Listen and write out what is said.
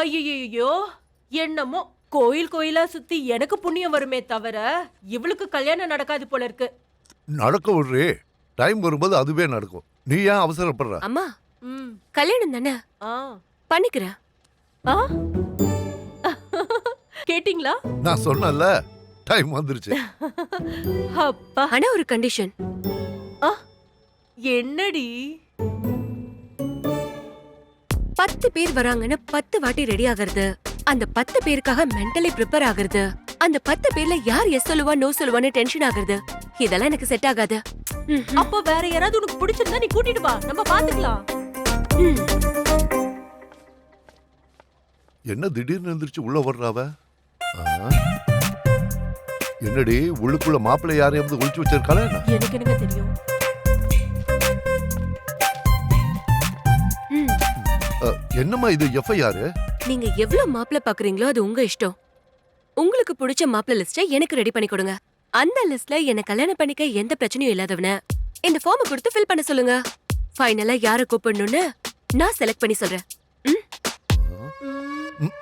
ஐயோ, என்னமோ கோயில் கோயிலா சுத்தி எனக்கு புண்ணியம் வருமே தவிர இவளுக்கு கல்யாணம் நடக்காது போல இருக்கு. நடக்க விடுறே, டைம் வரும்போது அதுவே நடக்கும். நீ ஏன் அவசரப்படுற? அம்மா ம், கல்யாணம் தானே ஆ, பண்ணிக்கிறேன். ஆ. கேட்டிங்களா? நான் சொன்னல, டைம் வந்துருச்சு. அப்பா, ஆனா ஒரு கண்டிஷன். என்னடி? 10 பேர் வராங்கன்னு 10 வாட்டி ரெடி ஆகுறது, அந்த 10 பேருக்காக மென்டலி ப்ரிப்பேர் ஆகுறது, அந்த 10 பேர்ல யார் எஸ் சொல்லுவா நோ சொல்லுவான்னு டென்ஷன் ஆகுறது, இதெல்லாம் எனக்கு செட் ஆகாது. அப்ப வேற யாராவது உனக்கு பிடிச்சிருந்தா நீ கூட்டிட்டு வா, நம்ம பாத்துக்கலாம். என்ன திடீர்னு எந்திரிச்சு உள்ள வர்றாவ? என்னடி உள்ளுக்குள்ள மாப்பிள்ளை யாரையாவது ஒளிச்சு வச்சிருக்காளா என்ன? எனக்கு என்னங்க தெரியும்? என்னம்மா இது FIR? நீங்க எவ்வளவு மாப்பிள்ள பாக்குறீங்களோ அது உங்க இஷ்டம். உங்களுக்கு பிடிச்ச மாப்பிள்ள லிஸ்ட எனக்கு ரெடி பண்ணி கொடுங்க. அந்த லிஸ்ட்ல என்ன கல்யாணம் பண்ணிக்க எந்த பிரச்சனையும் இல்லாதவன இந்த ஃபார்ம் கொடுத்து ஃபில் பண்ண சொல்லுங்க. ஃபைனலா யாரை கூப்பிடணும்னு நான் செலக்ட் பண்ணி சொல்றேன்.